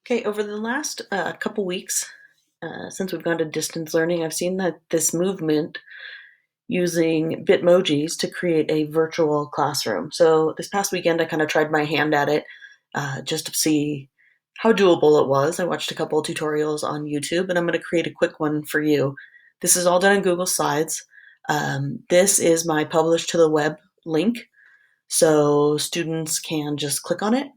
Okay, over the last couple weeks, since we've gone to distance learning, I've seen that this movement using Bitmojis to create a virtual classroom. So this past weekend, I kind of tried my hand at it just to see how doable it was. I watched a couple of tutorials on YouTube, and I'm going to create a quick one for you. This is all done in Google Slides. This is my publish to the web link, so students can just click on it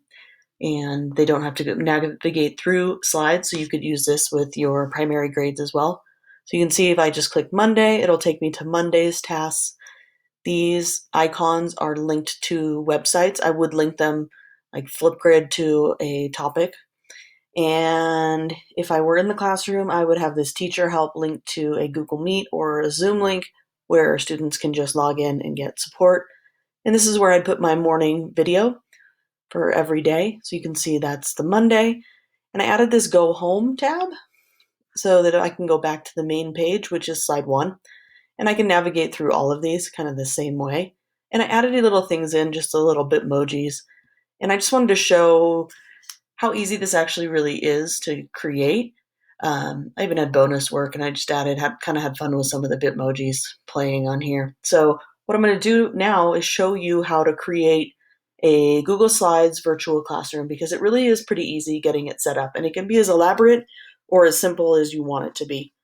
and they don't have to navigate through slides. So you could use this with your primary grades as well. So you can see if I just click Monday, it'll take me to Monday's tasks. These icons are linked to websites. I would link them like Flipgrid to a topic. And if I were in the classroom, I would have this teacher help link to a Google Meet or a Zoom link where students can just log in and get support. And this is where I put my morning video for every day. So you can see that's the Monday. And I added this go home tab so that I can go back to the main page, which is slide 1. And I can navigate through all of these kind of the same way. And I added little things in, just a little Bitmojis. And I just wanted to show how easy this actually really is to create. I even had bonus work, and I just kind of had fun with some of the Bitmojis playing on here. So what I'm going to do now is show you how to create a Google Slides virtual classroom, because it really is pretty easy getting it set up, and it can be as elaborate or as simple as you want it to be.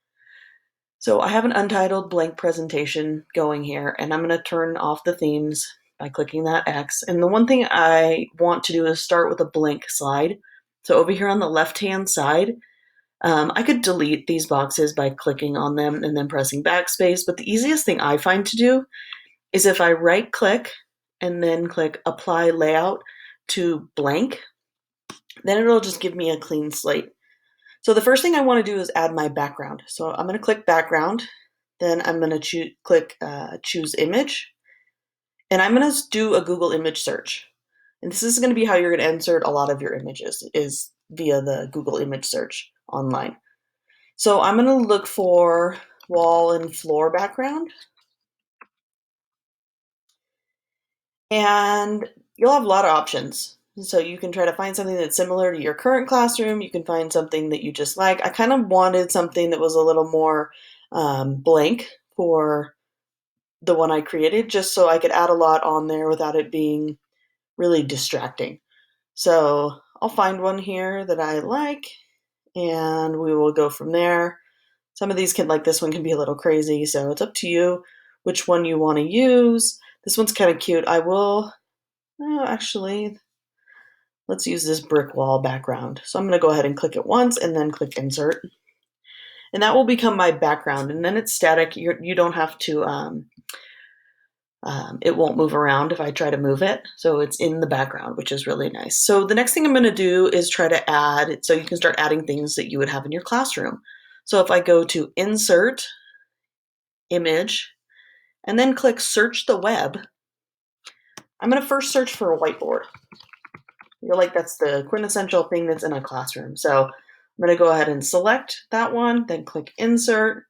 So I have an untitled blank presentation going here, and I'm going to turn off the themes by clicking that X. And the one thing I want to do is start with a blank slide. So over here on the left-hand side, I could delete these boxes by clicking on them and then pressing backspace, but the easiest thing I find to do is if I right-click and then click Apply Layout to Blank, then it'll just give me a clean slate. So the first thing I want to do is add my background. So I'm going to click Background, then I'm going to click Choose Image, and I'm going to do a Google image search. And this is going to be how you're going to insert a lot of your images, is via the Google image search online. So I'm going to look for wall and floor background. And you'll have a lot of options. So you can try to find something that's similar to your current classroom. You can find something that you just like. I kind of wanted something that was a little more blank for the one I created, just so I could add a lot on there without it being really distracting. So I'll find one here that I like, and we will go from there. Some of these like this one can be a little crazy, so it's up to you which one you want to use. This one's kind of cute. Actually, let's use this brick wall background. So I'm going to go ahead and click it once and then click Insert. And that will become my background. And then it's static. You don't have to, it won't move around if I try to move it. So it's in the background, which is really nice. So the next thing I'm going to do is try to add, so you can start adding things that you would have in your classroom. So if I go to Insert, Image, and then click Search the Web, I'm going to first search for a whiteboard. I feel like that's the quintessential thing that's in a classroom. So I'm going to go ahead and select that one, then click Insert.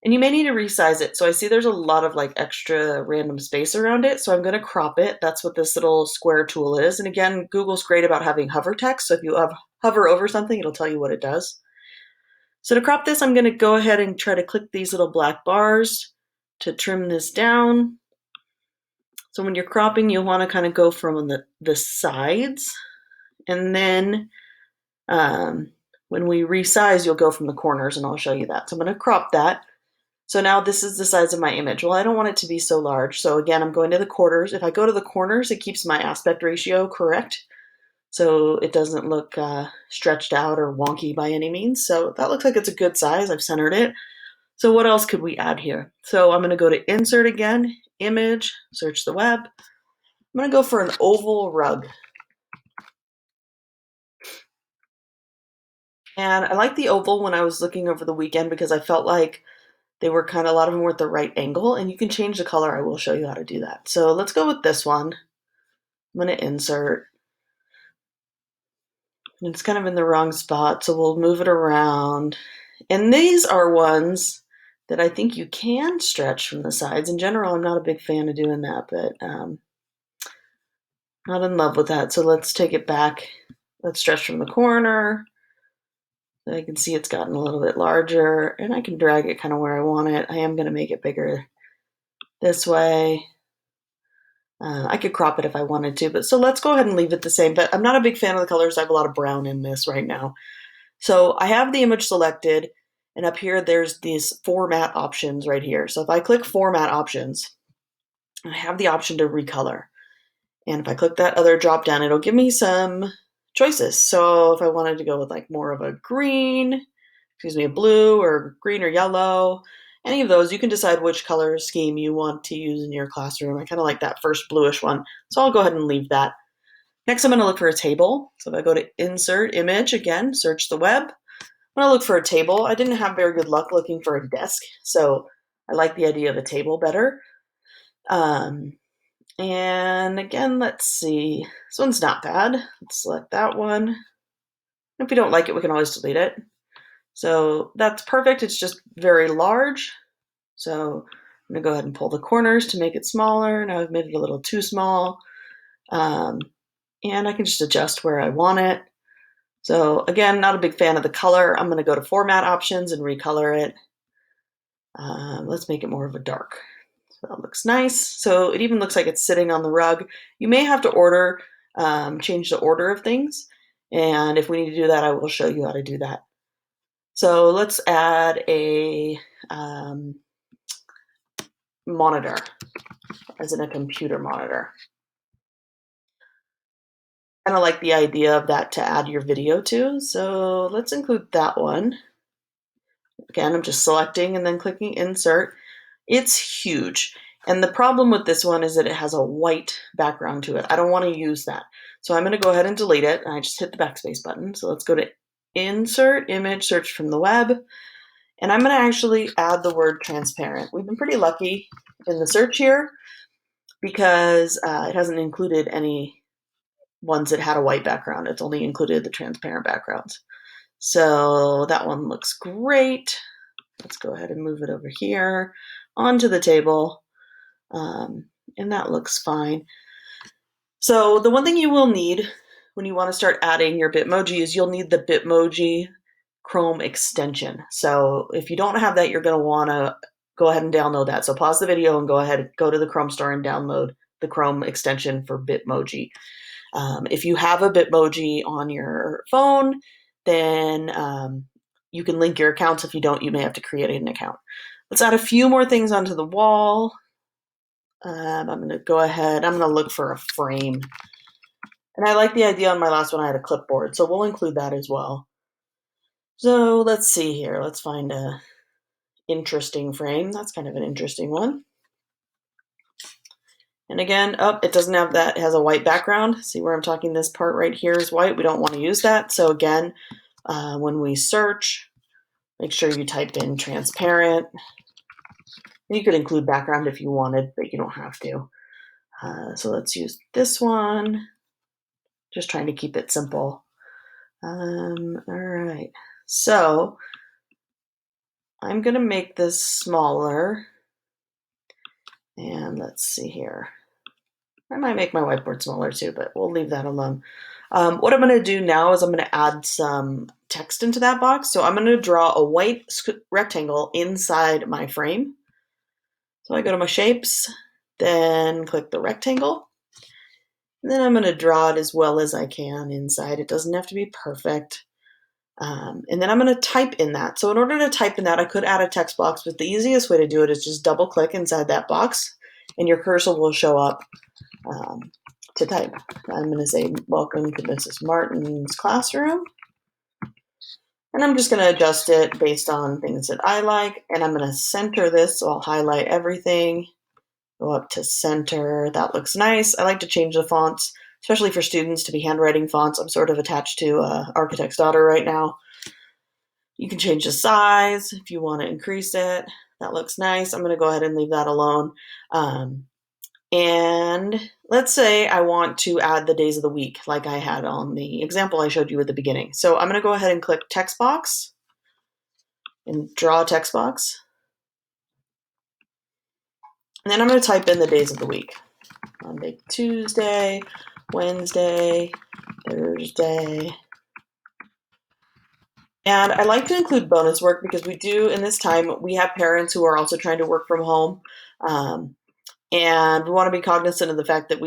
And you may need to resize it. So I see there's a lot of like extra random space around it. So I'm going to crop it. That's what this little square tool is. And again, Google's great about having hover text. So if you hover over something, it'll tell you what it does. So to crop this, I'm going to go ahead and try to click these little black bars to trim this down. So when you're cropping, you'll want to kind of go from the sides. And then when we resize, you'll go from the corners, and I'll show you that. So I'm going to crop that. So now this is the size of my image. Well, I don't want it to be so large. So again, I'm going to the quarters. If I go to the corners, it keeps my aspect ratio correct. So it doesn't look stretched out or wonky by any means. So that looks like it's a good size. I've centered it. So what else could we add here? So I'm going to go to Insert again, Image, search the web. I'm going to go for an oval rug. And I like the oval when I was looking over the weekend because I felt like they were a lot of them were at the right angle, and you can change the color. I will show you how to do that. So let's go with this one. I'm going to insert. And it's kind of in the wrong spot, so we'll move it around. And these are ones that I think you can stretch from the sides. In general, I'm not a big fan of doing that, but not in love with that. So let's take it back let's stretch from the corner. I can see it's gotten a little bit larger, and I can drag it kind of where I want it. I am going to make it bigger this way. I could crop it if I wanted to, but so let's go ahead and leave it the same. But I'm not a big fan of the colors. I have a lot of brown in this right now. So I have the image selected, and up here there's these format options right here. So if I click format options, I have the option to recolor. And if I click that other drop down, it'll give me some choices. So if I wanted to go with like more of a green, a blue or green or yellow, any of those, you can decide which color scheme you want to use in your classroom. I kind of like that first bluish one, so I'll go ahead and leave that. Next, I'm going to look for a table. So if I go to Insert Image, again, search the web, I'm going to look for a table. I didn't have very good luck looking for a desk, so I like the idea of a table better. And again, let's see. This one's not bad. Let's select that one. If we don't like it, we can always delete it. So that's perfect. It's just very large. So I'm going to go ahead and pull the corners to make it smaller. Now I've made it a little too small. And I can just adjust where I want it. So again, not a big fan of the color. I'm going to go to Format Options and recolor it. Let's make it more of a dark. So that looks nice. So it even looks like it's sitting on the rug. You may have to change the order of things. And if we need to do that, I will show you how to do that. So let's add a monitor, as in a computer monitor. I kind of like the idea of that to add your video to. So let's include that one. Again, I'm just selecting and then clicking Insert. It's huge. And the problem with this one is that it has a white background to it. I don't want to use that. So I'm going to go ahead and delete it. And I just hit the backspace button. So let's go to Insert Image, search from the web. And I'm going to actually add the word transparent. We've been pretty lucky in the search here because it hasn't included any ones that had a white background. It's only included the transparent backgrounds. So that one looks great. Let's go ahead and move it over here onto the table. And that looks fine. So the one thing you will need when you want to start adding your Bitmoji is you'll need the Bitmoji Chrome extension. So if you don't have that, you're going to want to go ahead and download that. So pause the video and go to the Chrome store and download the Chrome extension for Bitmoji. If you have a Bitmoji on your phone, then you can link your accounts. If you don't, you may have to create an account. Let's add a few more things onto the wall. I'm going to go ahead. I'm going to look for a frame. And I like the idea on my last one, I had a clipboard, so we'll include that as well. So let's see here. Let's find a interesting frame. That's kind of an interesting one. And again, it doesn't have that. It has a white background. See where I'm talking? This part right here is white. We don't want to use that. So again, when we search, make sure you type in transparent. You could include background if you wanted, but you don't have to. So let's use this one. Just trying to keep it simple. All right. So I'm going to make this smaller. And let's see here. I might make my whiteboard smaller too, but we'll leave that alone. What I'm going to do now is I'm going to add some text into that box. So I'm going to draw a white rectangle inside my frame. So I go to my shapes, then click the rectangle. And then I'm going to draw it as well as I can inside. It doesn't have to be perfect. And then I'm going to type in that. So in order to type in that, I could add a text box, but the easiest way to do it is just double click inside that box and your cursor will show up to type. I'm going to say, welcome to Mrs. Martin's classroom. And I'm just going to adjust it based on things that I like. And I'm going to center this. So I'll highlight everything, go up to center. That looks nice. I like to change the fonts, especially for students, to be handwriting fonts. I'm sort of attached to Architect's Daughter right now. You can change the size if you want to increase it. That looks nice. I'm going to go ahead and leave that alone. And let's say I want to add the days of the week like I had on the example I showed you at the beginning. So I'm going to go ahead and click text box and draw a text box. And then I'm going to type in the days of the week. Monday, Tuesday, Wednesday, Thursday. And I like to include bonus work because we do, in this time, we have parents who are also trying to work from home. And we want to be cognizant of the fact that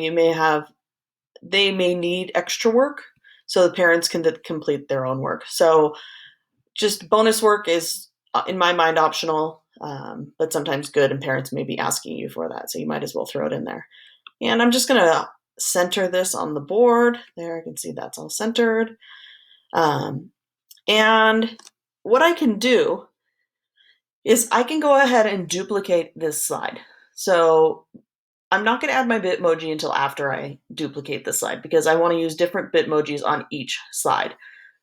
they may need extra work so the parents can complete their own work. So just bonus work is, in my mind, optional, but sometimes good, and parents may be asking you for that. So you might as well throw it in there. And I'm just going to center this on the board. There, I can see that's all centered. And what I can do is I can go ahead and duplicate this slide. So I'm not going to add my Bitmoji until after I duplicate the slide because I want to use different Bitmojis on each slide.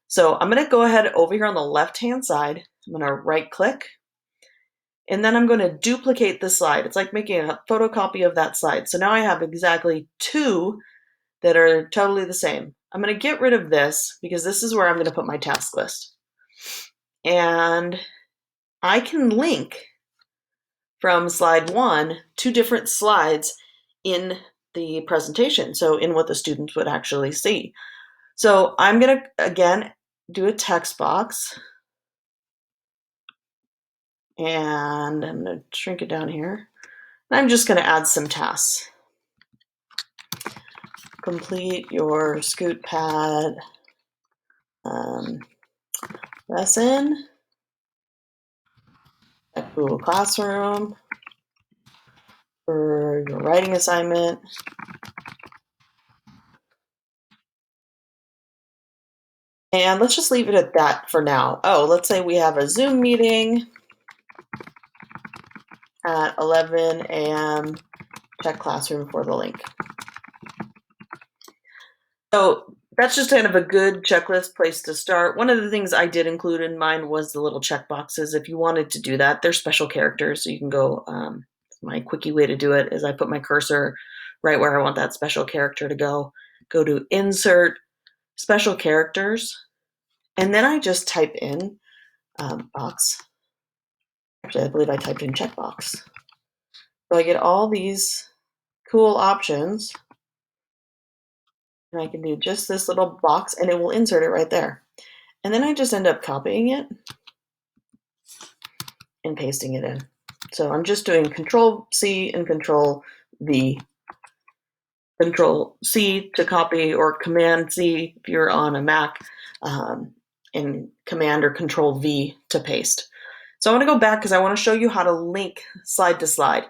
So I'm going to go ahead over here on the left-hand side. I'm going to right-click, and then I'm going to duplicate the slide. It's like making a photocopy of that slide. So now I have exactly two that are totally the same. I'm going to get rid of this because this is where I'm going to put my task list. And I can link from slide one to different slides in the presentation, so in what the students would actually see. So I'm going to, again, do a text box. And I'm going to shrink it down here. And I'm just going to add some tasks. Complete your Scoot Pad lesson at Google Classroom for your writing assignment. And let's just leave it at that for now. Oh, let's say we have a Zoom meeting at 11 a.m. Check Classroom for the link. So that's just kind of a good checklist place to start. One of the things I did include in mine was the little check boxes. If you wanted to do that, they're special characters. So you can go, my quickie way to do it is I put my cursor right where I want that special character to go to Insert, Special Characters, and then I just type in box. Actually, I believe I typed in checkbox. So I get all these cool options. And I can do just this little box and it will insert it right there. And then I just end up copying it and pasting it in. So I'm just doing Control C and Control V. Control C to copy, or Command C if you're on a Mac, and Command or Control V to paste. So I want to go back because I want to show you how to link slide to slide.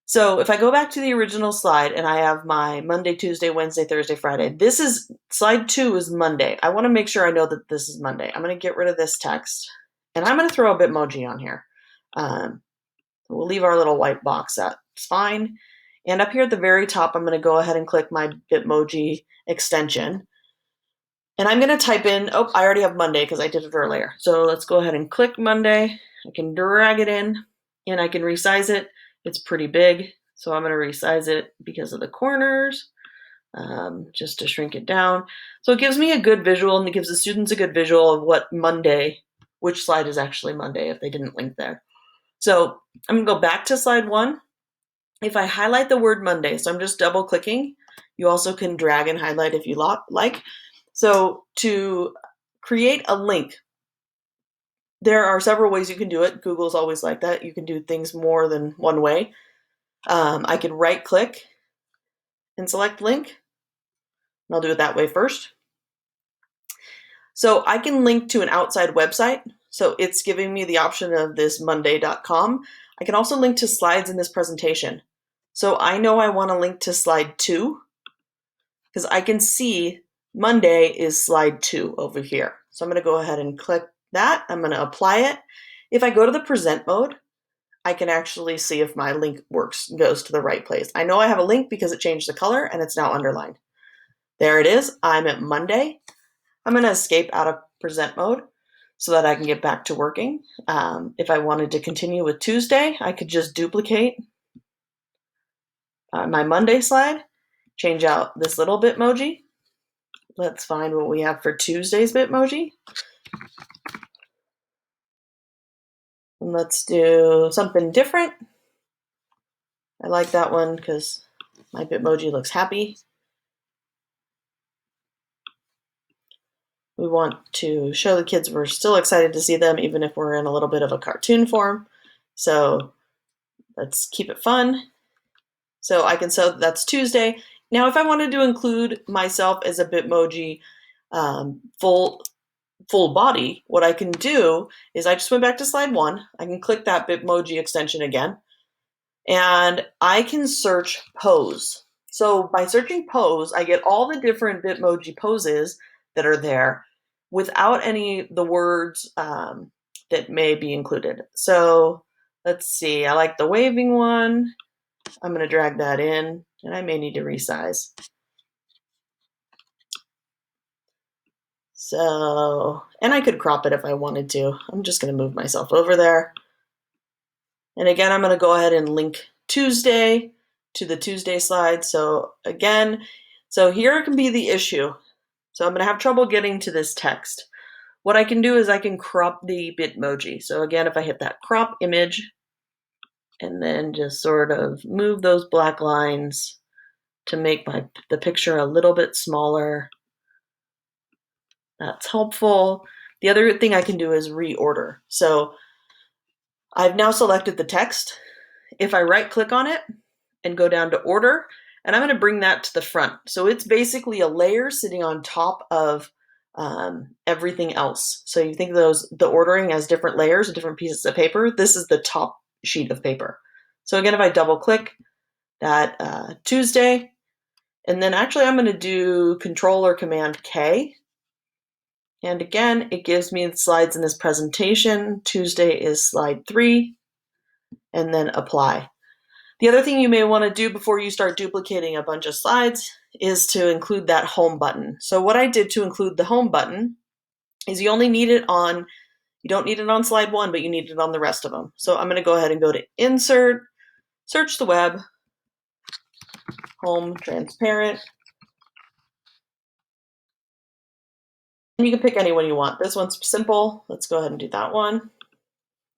So if I go back to the original slide and I have my Monday, Tuesday, Wednesday, Thursday, Friday, this is slide 2 is Monday. I want to make sure I know that this is Monday. I'm going to get rid of this text and I'm going to throw a Bitmoji on here. We'll leave our little white box. That's fine. And up here at the very top, I'm going to go ahead and click my Bitmoji extension. And I'm going to type in, oh, I already have Monday because I did it earlier. So let's go ahead and click Monday. I can drag it in and I can resize it. It's pretty big, so I'm going to resize it because of the corners, just to shrink it down. So it gives me a good visual, and it gives the students a good visual of what Monday, which slide is actually Monday if they didn't link there. So I'm going to go back to slide 1. If I highlight the word Monday, so I'm just double clicking, you also can drag and highlight if you like. So to create a link, there are several ways you can do it. Google's always like that. You can do things more than one way. I could right click and select link. And I'll do it that way first. So I can link to an outside website. So it's giving me the option of this monday.com. I can also link to slides in this presentation. So I know I want to link to slide 2 because I can see Monday is slide 2 over here. So I'm going to go ahead and click that. I'm going to apply it. If I go to the present mode, I can actually see if my link goes to the right place. I know I have a link because it changed the color and it's now underlined. There it is. I'm at Monday. I'm going to escape out of present mode so that I can get back to working. If I wanted to continue with Tuesday, I could just duplicate my Monday slide, change out this little Bitmoji. Let's find what we have for Tuesday's Bitmoji. And let's do something different. I like that one because my Bitmoji looks happy. We want to show the kids we're still excited to see them, even if we're in a little bit of a cartoon form. So let's keep it fun. So that's Tuesday. Now, if I wanted to include myself as a Bitmoji full body, what I can do is I just went back to slide 1. I can click that Bitmoji extension again, and I can search pose. So by searching pose, I get all the different Bitmoji poses that are there without any of the words that may be included. So let's see, I like the waving one. I'm going to drag that in, and I may need to resize. So, and I could crop it if I wanted to. I'm just going to move myself over there. And again, I'm going to go ahead and link Tuesday to the Tuesday slide. So again, here can be the issue. So I'm going to have trouble getting to this text. What I can do is I can crop the Bitmoji. So again, if I hit that crop image and then just sort of move those black lines to make the picture a little bit smaller, that's helpful. The other thing I can do is reorder. So I've now selected the text. If I right click on it and go down to order, and I'm going to bring that to the front. So it's basically a layer sitting on top of everything else. So you think of the ordering as different layers, different pieces of paper. This is the top sheet of paper. So again, if I double click that Tuesday, and then actually I'm going to do Control or Command K. And again, it gives me the slides in this presentation. Tuesday is slide 3, and then apply. The other thing you may want to do before you start duplicating a bunch of slides is to include that home button. So what I did to include the home button is you don't need it on slide 1, but you need it on the rest of them. So I'm going to go ahead and go to Insert, Search the Web, Home Transparent. And you can pick any one you want. This one's simple. Let's go ahead and do that one.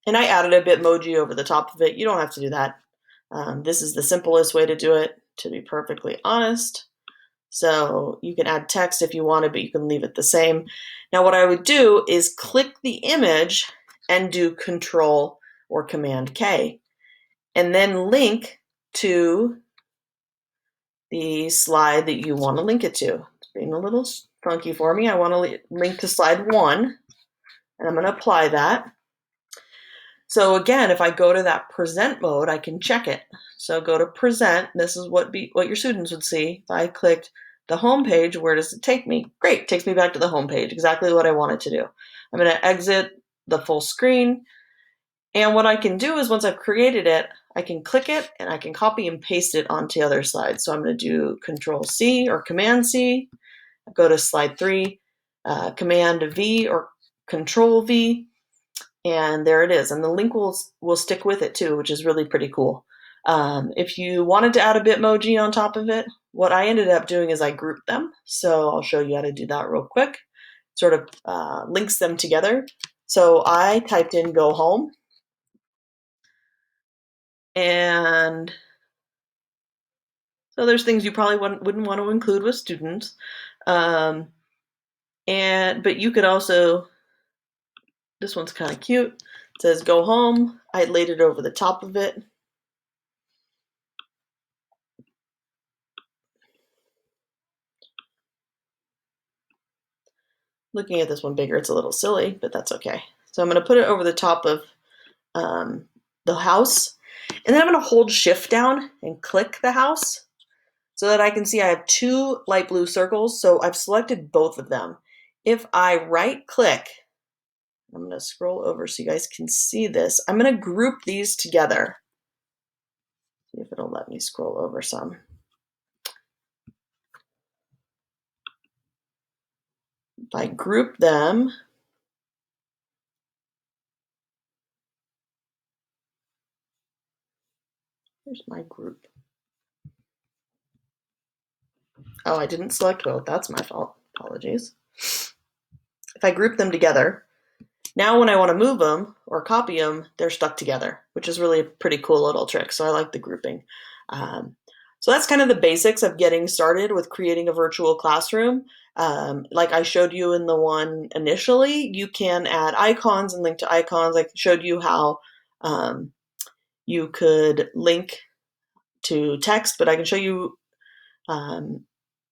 And I added a Bitmoji over the top of it. You don't have to do that. This is the simplest way to do it, to be perfectly honest. So you can add text if you wanted, but you can leave it the same. Now what I would do is click the image and do Control or Command K, and then link to the slide that you want to link it to. It's being a little funky for me. I want to link to slide 1, and I'm going to apply that. So again, if I go to that present mode, I can check it. So go to present. This is what your students would see. If I clicked the home page, where does it take me? Great, it takes me back to the home page, exactly what I wanted to do. I'm going to exit the full screen. And what I can do is once I've created it, I can click it and I can copy and paste it onto other slides. So I'm going to do Control C or Command C, go to slide 3, Command V or Control V, and there it is. And the link will stick with it too, which is really pretty cool. If you wanted to add a Bitmoji on top of it, what I ended up doing is I grouped them. So I'll show you how to do that real quick. Sort of links them together. So I typed in Go Home. And so there's things you probably wouldn't want to include with students. But you could also, this one's kind of cute. It says Go Home. I laid it over the top of it. Looking at this one bigger, it's a little silly, but that's okay. So I'm going to put it over the top of the house. And then I'm going to hold Shift down and click the house so that I can see I have 2 light blue circles. So I've selected both of them. If I right click, I'm going to scroll over so you guys can see this. I'm going to group these together. See if it'll let me scroll over some. If I group them, here's my group. Oh, I didn't select both. That's my fault. Apologies. If I group them together, now when I want to move them or copy them, they're stuck together, which is really a pretty cool little trick. So I like the grouping. So that's kind of the basics of getting started with creating a virtual classroom. Like I showed you in the one initially, you can add icons and link to icons. I showed you how you could link to text, but I can show you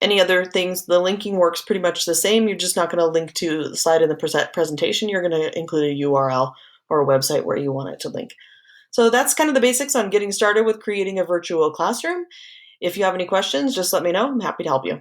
any other things. The linking works pretty much the same. You're just not going to link to the slide in the presentation. You're going to include a URL or a website where you want it to link. So that's kind of the basics on getting started with creating a virtual classroom. If you have any questions, just let me know. I'm happy to help you.